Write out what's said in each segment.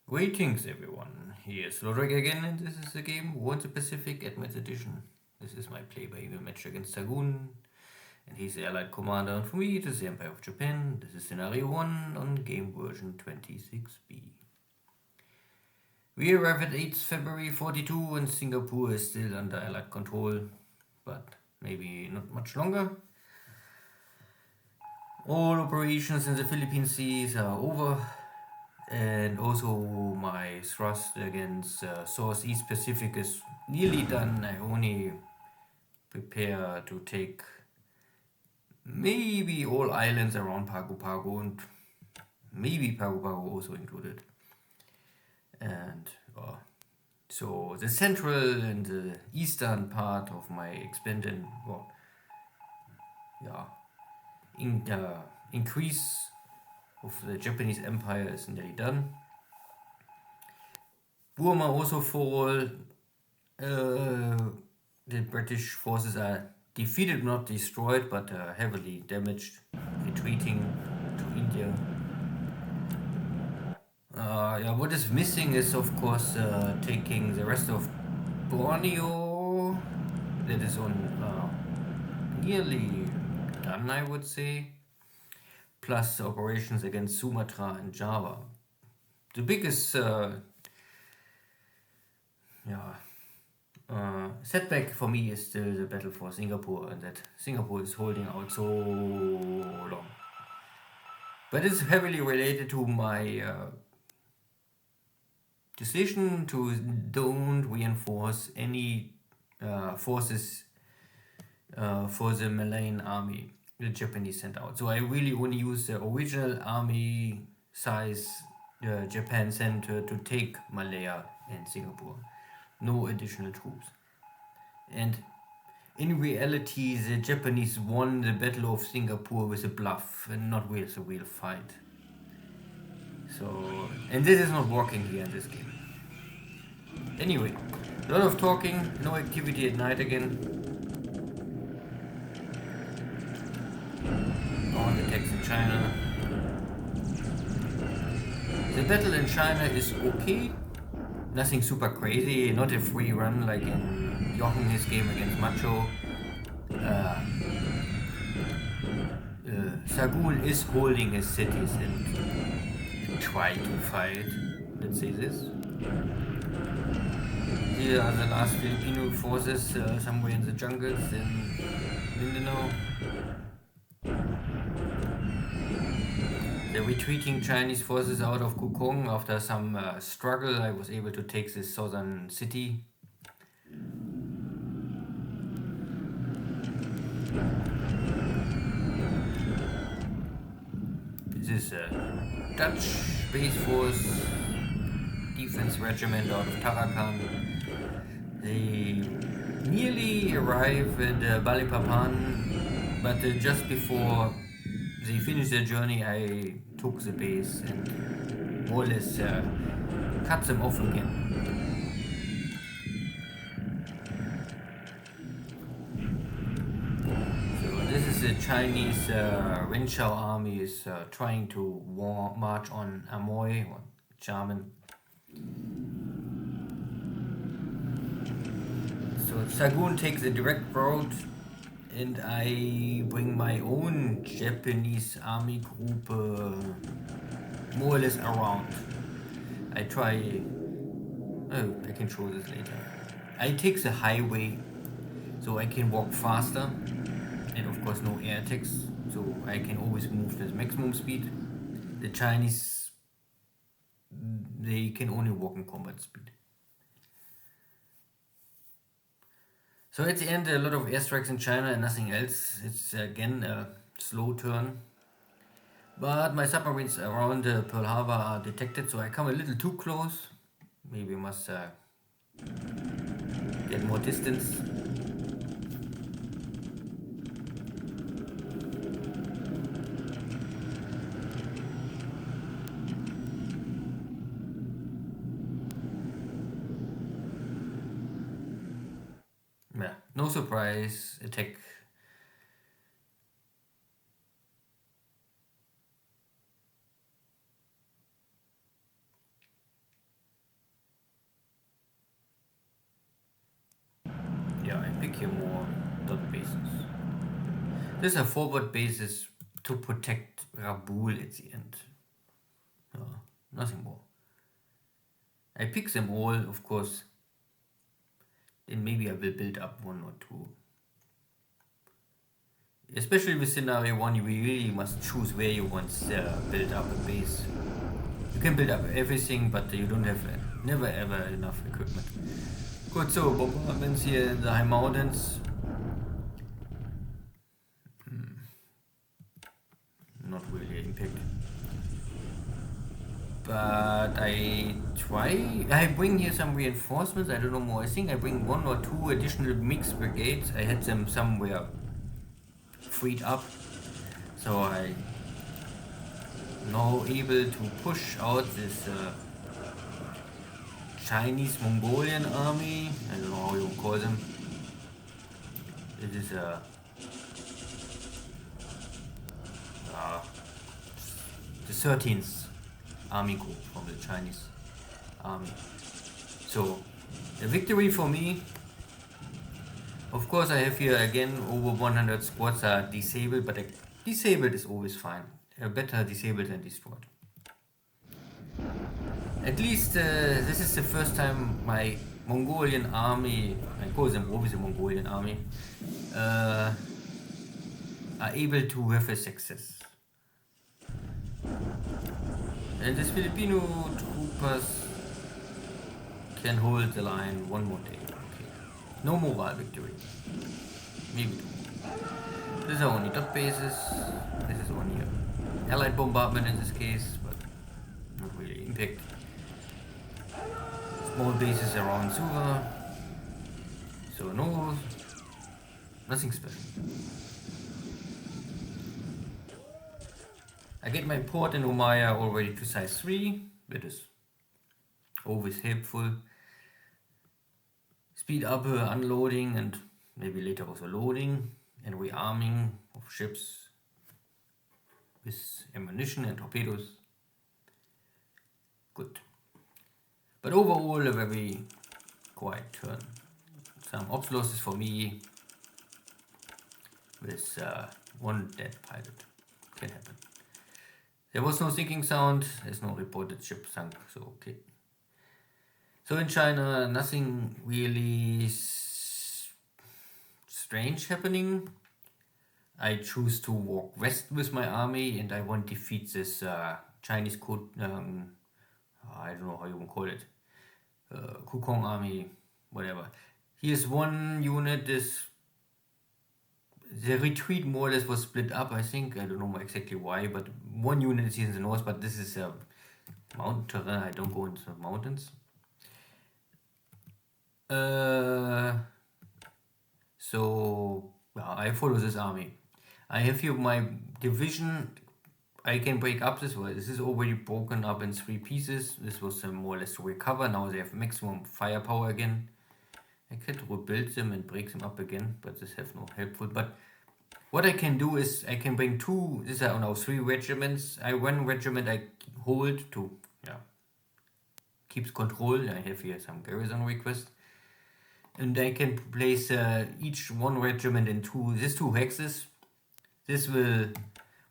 Greetings everyone, here's Lodrik again and this is the game War in the Pacific Advanced Edition. This is my play-by-ear match against Xargun and he's the Allied commander, and for me it is the Empire of Japan. This is scenario 1 on game version 26B. We arrive at 8th February 42 and Singapore is still under Allied control, but maybe not much longer. All operations in the Philippine Seas are over. And also my thrust against Southeast Pacific is nearly done. I only prepare to take maybe all islands around Pago Pago and maybe Pago Pago also included. And so the central and the eastern part of my expanded increase of the Japanese Empire is nearly done. Burma also fall. The British forces are defeated, not destroyed, but heavily damaged, retreating to India. What is missing is, of course, taking the rest of Borneo. That is on nearly done, I would say. Plus operations against Sumatra and Java. The biggest setback for me is still the battle for Singapore, and that Singapore is holding out so long. But it's heavily related to my decision to don't reinforce any forces for the Malayan army the Japanese sent out. So I really only use the original army size Japan sent to take Malaya and Singapore. No additional troops. And in reality, the Japanese won the Battle of Singapore with a bluff and not with a real fight. So, and this is not working here in this game. Anyway, a lot of talking, no activity at night again. On attacks in China. The battle in China is okay. Nothing super crazy, not a free run like in Jochen his game against Macho. Xargun is holding his cities and try to fight. Let's say this. Here are the last Filipino forces somewhere in the jungles in Mindanao. The retreating Chinese forces out of Kukong. After some struggle, I was able to take this southern city. This is a Dutch Space Force defense regiment out of Tarakan. They nearly arrive at Balikpapan, but just before they finish their journey, I took the base and more or less cut them off again. So this is the Chinese Renshao army is trying to march on Amoy or Xiamen. So Xargun takes a direct road. And I bring my own Japanese army group more or less around. I try... Oh, I can show this later. I take the highway so I can walk faster. And of course no air attacks, so I can always move at maximum speed. The Chinese, they can only walk in combat speed. So at the end, a lot of airstrikes in China and nothing else. It's again a slow turn. But my submarines around Pearl Harbor are detected, so I come a little too close. Maybe must get more distance. Yeah, no surprise, attack. pick here more dot bases. These are forward bases to protect Rabul at the end. Nothing more. I pick them all, of course. Then maybe I will build up one or two. Especially with scenario 1, you really must choose where you want to build up a base. You can build up everything, but you don't have never ever enough equipment. Good, so bombardments here in the high mountains. Not really impact. But I bring here some reinforcements, I don't know more. I think I bring 1 or 2 additional mixed brigades. I had them somewhere freed up. So I now able to push out this Chinese Mongolian army. I don't know how you call them. It is the 13th army group from the Chinese army. So a victory for me. Of course I have here again over 100 squads are disabled, but disabled is always fine. Better disabled than destroyed. At least this is the first time my Mongolian army, I call them always a Mongolian army, are able to have a success. And these Filipino troopers can hold the line one more day. Okay. No morale victory. Maybe 2. These are only dot bases. This is only an allied bombardment in this case, but not really impact. Small bases around Suva. So no, nothing special. I get my port in Umaya already to size 3, that is always helpful. Speed up unloading and maybe later also loading and rearming of ships with ammunition and torpedoes. Good. But overall a very quiet turn. Some ops losses for me with 1 dead pilot. Can happen. There was no sinking sound, there's no reported ship sunk, so okay. So in China, nothing really strange happening. I choose to walk west with my army and I want to defeat this Chinese code, I don't know how you want to call it, Kukong army, whatever. Here's one unit, the retreat more or less was split up, I think. I don't know exactly why, but one unit is in the north, but this is mountain terrain. I don't go into the mountains. So I follow this army. I have here my division. I can break up this way. This is already broken up in 3 pieces. This was more or less to recover. Now they have maximum firepower again. I could rebuild them and break them up again, but this has no helpful. But what I can do is I can bring 2, these are now 3 regiments. 1 regiment I hold to keeps control. I have here some garrison request. And I can place each 1 regiment in these 2 hexes. This will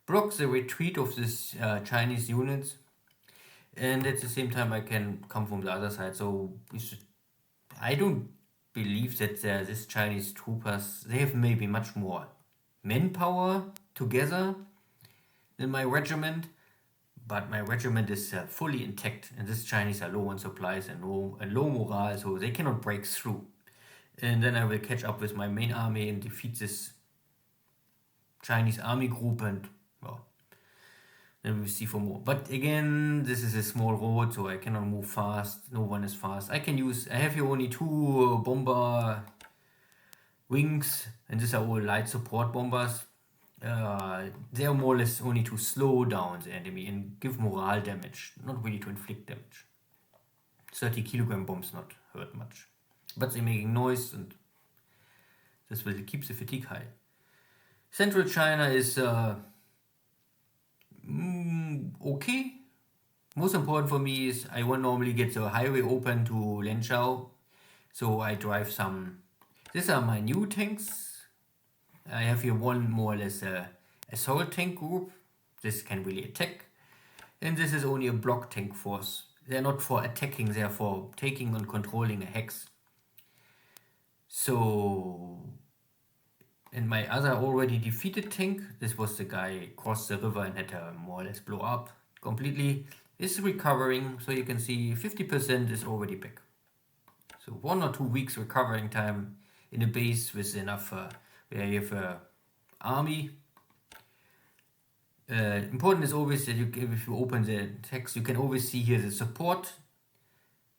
block the retreat of this Chinese units. And at the same time I can come from the other side. So I don't believe that this Chinese troopers, they have maybe much more manpower together than my regiment, but my regiment is fully intact and this Chinese are low on supplies and low morale, so they cannot break through. And then I will catch up with my main army and defeat this Chinese army group and then we'll see for more. But again, this is a small road, so I cannot move fast. No one is fast. I have here only 2 bomber wings, and these are all light support bombers. They are more or less only to slow down the enemy and give morale damage, not really to inflict damage. 30 kilogram bombs not hurt much. But they're making noise, and this will keep the fatigue high. Central China is okay. Most important for me is I want normally get the highway open to Lenzhou, so I drive some. These are my new tanks. I have here one more or less assault tank group. This can really attack. And this is only a block tank force. They're not for attacking, they're for taking and controlling a hex. So, and my other already defeated tank, this was the guy crossed the river and had to more or less blow up completely, is recovering. So you can see 50% is already back. So 1 or 2 weeks recovering time in a base with enough, where you have army. Important is always that if you open the text, you can always see here the support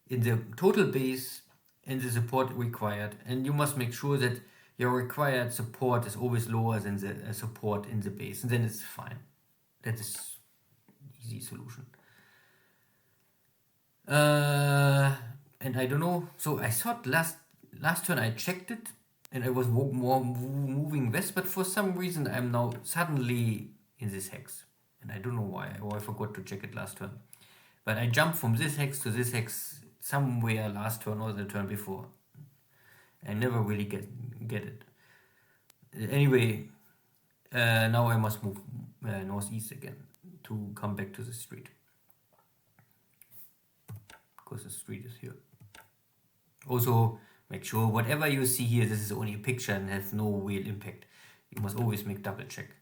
in the total base and the support required. And you must make sure that your required support is always lower than the support in the base. And then it's fine. That is easy solution. And I don't know. So I thought last turn I checked it and I was more moving west, but for some reason I'm now suddenly in this hex. And I don't know why, or I forgot to check it last turn. But I jumped from this hex to this hex somewhere last turn or the turn before. I never really get it. Anyway, now I must move northeast again to come back to the street. Because the street is here. Also, make sure whatever you see here, this is only a picture and has no real impact. You must always make double check.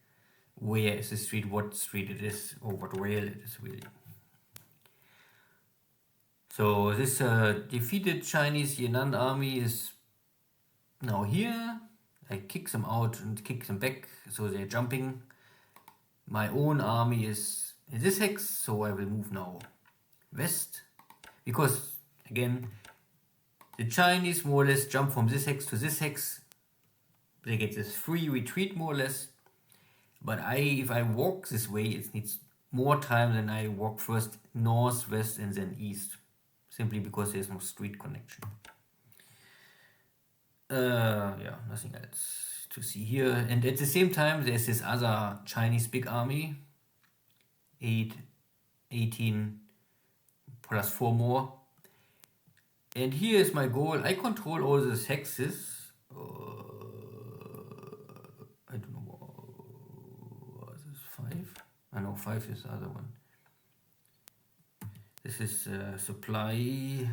Where is the street, what street it is, or what rail it is really. So this defeated Chinese Yan'an army is now here. I kick them out and kick them back, so they're jumping. My own army is in this hex, so I will move now west. Because, again, the Chinese more or less jump from this hex to this hex. They get this free retreat more or less. But if I walk this way, it needs more time than I walk first north, west, and then east. Simply because there's no street connection. Yeah, nothing else to see here. And at the same time, there's this other Chinese big army. 18 plus 4 more. And here is my goal. I control all these hexes. I don't know. What is this? 5? I know 5 is the other one. This is supply.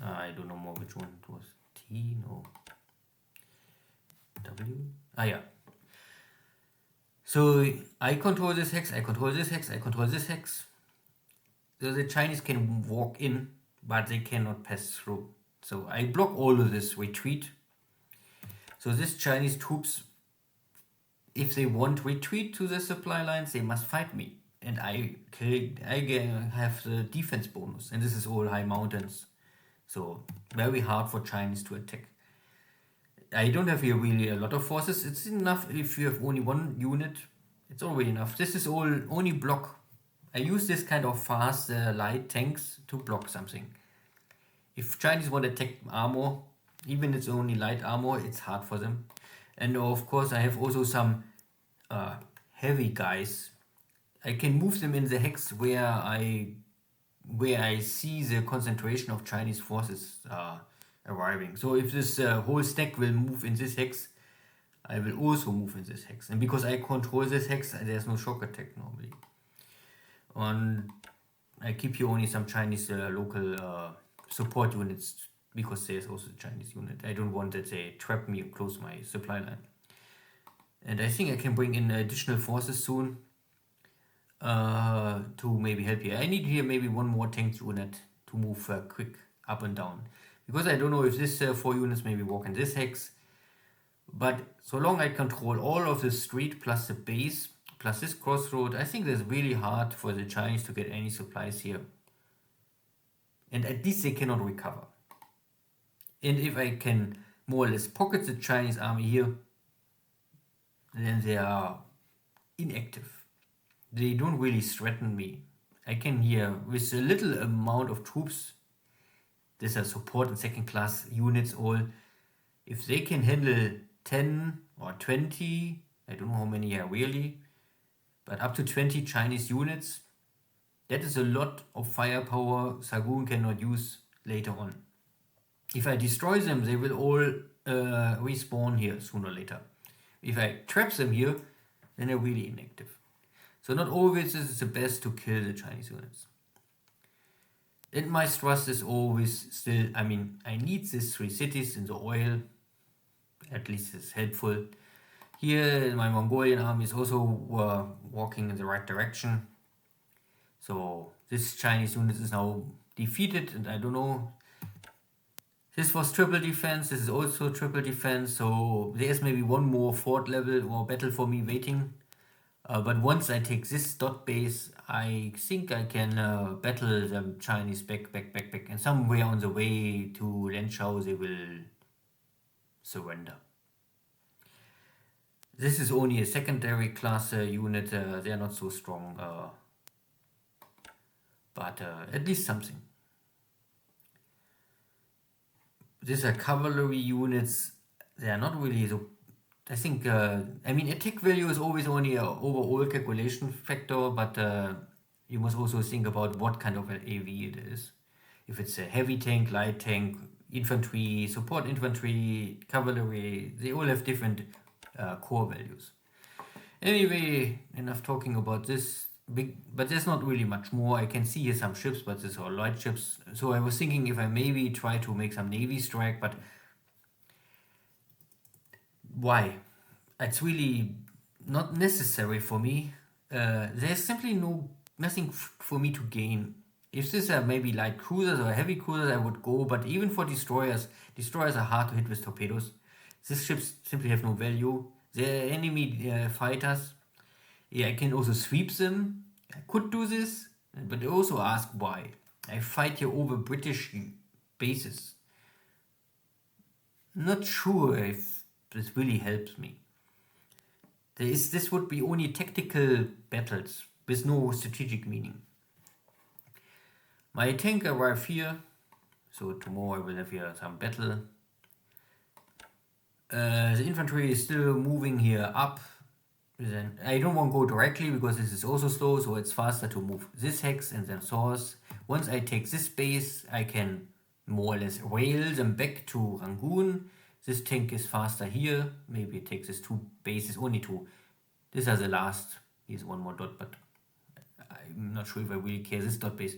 I don't know more which one it was. T, no. W? Yeah. So I control this hex, I control this hex, I control this hex. So the Chinese can walk in, but they cannot pass through. So I block all of this retreat. So this Chinese troops, if they want retreat to the supply lines, they must fight me. And I have the defense bonus. And this is all high mountains. So very hard for Chinese to attack. I don't have here really a lot of forces. It's enough if you have only one unit. It's already enough. This is all only block. I use this kind of fast light tanks to block something. If Chinese want to attack armor, even it's only light armor, it's hard for them. And of course I have also some heavy guys. I can move them in the hex where I see the concentration of Chinese forces arriving. So if this whole stack will move in this hex, I will also move in this hex. And because I control this hex, there's no shock attack normally. And I keep here only some Chinese local support units because there's also a Chinese unit. I don't want that they trap me and close my supply line. And I think I can bring in additional forces soon to maybe help here. I need here maybe one more tank unit to move quick up and down. Because I don't know if this 4 units maybe walk in this hex. But so long I control all of the street plus the base plus this crossroad, I think it's really hard for the Chinese to get any supplies here. And at least they cannot recover. And if I can more or less pocket the Chinese army here, then they are inactive. They don't really threaten me. I can here, with a little amount of troops, these are support and second class units all, if they can handle 10 or 20, I don't know how many are really, but up to 20 Chinese units, That is a lot of firepower Xargun cannot use later on. If I destroy them, they will all respawn here sooner or later. If I trap them here, then they're really inactive. So not always is it the best to kill the Chinese units. And my thrust is always still, I mean, I need these 3 cities in the oil. At least it's helpful. Here my Mongolian army is also walking in the right direction. So this Chinese unit is now defeated, and I don't know. This was triple defense, this is also triple defense, so there's maybe one more fort level or battle for me waiting. But once I take this dot base, I think I can battle the Chinese back, and somewhere on the way to Lenshao they will surrender. This is only a secondary class unit, they are not so strong, but at least something. These are cavalry units, they are not really so, I think, I mean attack value is always only an overall calculation factor, but you must also think about what kind of an AV it is. If it's a heavy tank, light tank, infantry, support infantry, cavalry, they all have different core values. Anyway, enough talking about this. But there's not really much more. I can see here some ships, but these are light ships. So I was thinking if I maybe try to make some navy strike, but why? It's really not necessary for me. There's simply nothing for me to gain. If these are maybe light cruisers or heavy cruisers, I would go. But even for destroyers are hard to hit with torpedoes. These ships simply have no value. They're enemy fighters. Yeah, I can also sweep them. I could do this, but I also ask why. I fight here over British bases. Not sure if this really helps me. This would be only tactical battles with no strategic meaning. My tank arrived here, so tomorrow I will have here some battle. The infantry is still moving here up. Then I don't want to go directly because this is also slow, so it's faster to move this hex and then source. Once I take this base, I can more or less rail them back to Rangoon. This tank is faster here. Maybe it takes these 2 bases, only 2. These are the last. Here's one more dot, but I'm not sure if I really care this dot base.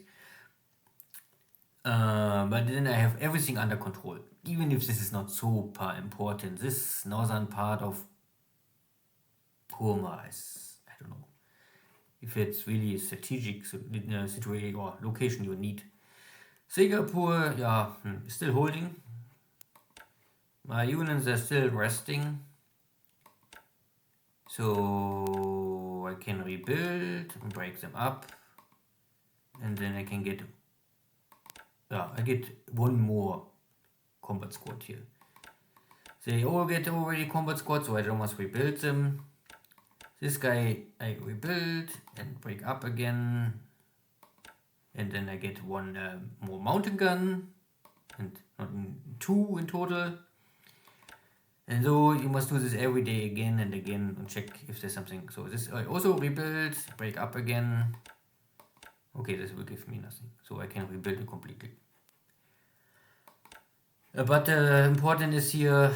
But then I have everything under control. Even if this is not super important, this northern part of Burma is, I don't know, if it's really a strategic situation or location you need. Singapore, yeah, still holding. My units are still resting. So I can rebuild and break them up. And then I can get, I get one more combat squad here. They all get already combat squad, so I don't must rebuild them. This guy I rebuild and break up again. And then I get one more mountain gun. And not 2 in total. And so you must do this every day again and again and check if there's something. So this I also rebuild, break up again. Okay, this will give me nothing. So I can rebuild it completely. But important is here,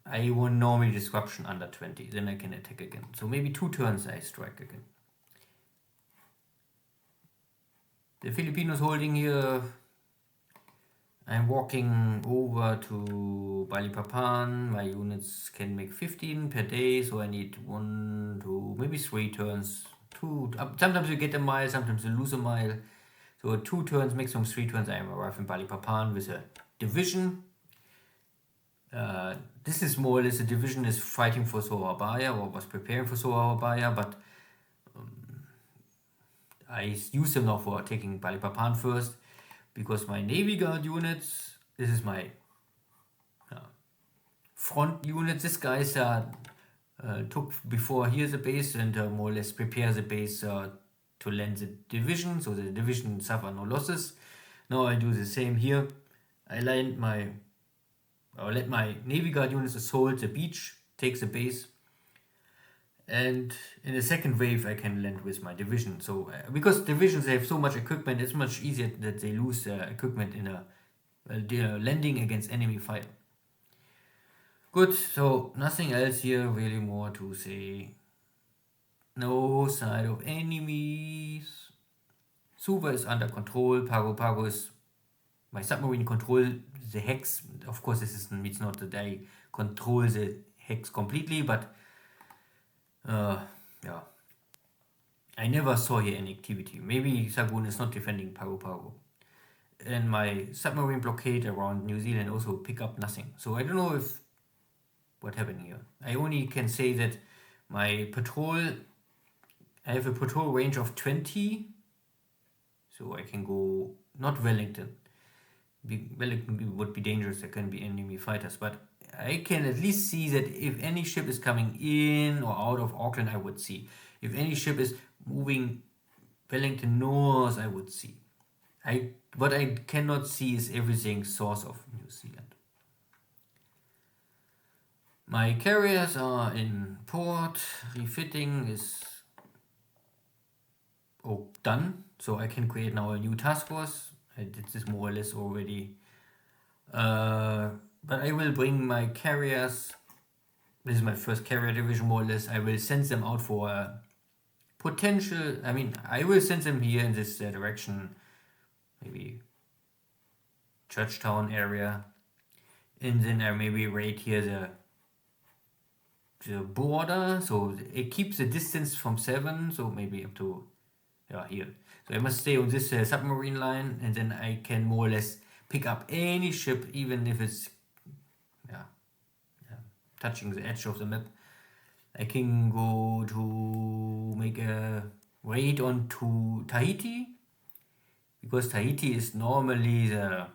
I want normally disruption under 20, then I can attack again. So maybe 2 turns I strike again. The Filipinos holding here. I'm walking over to Balikpapan. My units can make 15 per day, so I need 1, 2, maybe 3 turns. 2. Sometimes you get a mile, sometimes you lose a mile. So 2 turns, maximum 3 turns. I am arriving in Balikpapan with a division. This is more or less, the division is fighting for Surabaya or was preparing for Surabaya, but I use them now for taking Balikpapan first, because my Navy Guard units, this is my front unit. This guys took before here the base and more or less prepare the base to land the division, so the division suffer no losses. Now I do the same here. I land let my Navy Guard units assault the beach, take the base, And in the second wave, I can land with my division. So because divisions have so much equipment, it's much easier that they lose their equipment in a they're landing against enemy fire. Good. So nothing else here really more to say. No sign of enemies. Suva is under control. Pago Pago is my submarine control the hex. Of course, this means not that I control the hex completely, but yeah. I never saw here any activity. Maybe Xargun is not defending Pago Pago. And my submarine blockade around New Zealand also pick up nothing. So I don't know if what happened here. I only can say that my patrol, I have a patrol range of 20. So I can go, not Wellington. Wellington would be dangerous, there can be enemy fighters. But I can at least see that if any ship is coming in or out of Auckland, I would see. If any ship is moving Wellington north, I would see. What I cannot see is everything south of New Zealand. My carriers are in port. Refitting is done. So I can create now a new task force. I did this more or less already. But I will bring my carriers. This is my first carrier division more or less. I will send them out for a potential. I mean, I will send them here in this direction. Maybe Churchtown area. And then I maybe raid here the border. So it keeps the distance from 7. So maybe up to here. So I must stay on this submarine line, and then I can more or less pick up any ship, even if it's touching the edge of the map. I can go to make a raid onto Tahiti, because Tahiti is normally a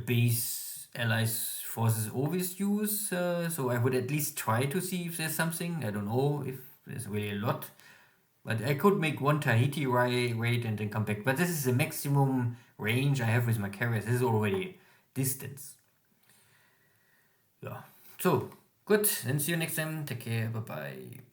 base Allies forces always use. So I would at least try to see if there's something. I don't know if there's really a lot. But I could make one Tahiti raid and then come back. But this is the maximum range I have with my carriers. This is already distance. Yeah. So, good. Then see you next time. Take care. Bye-bye.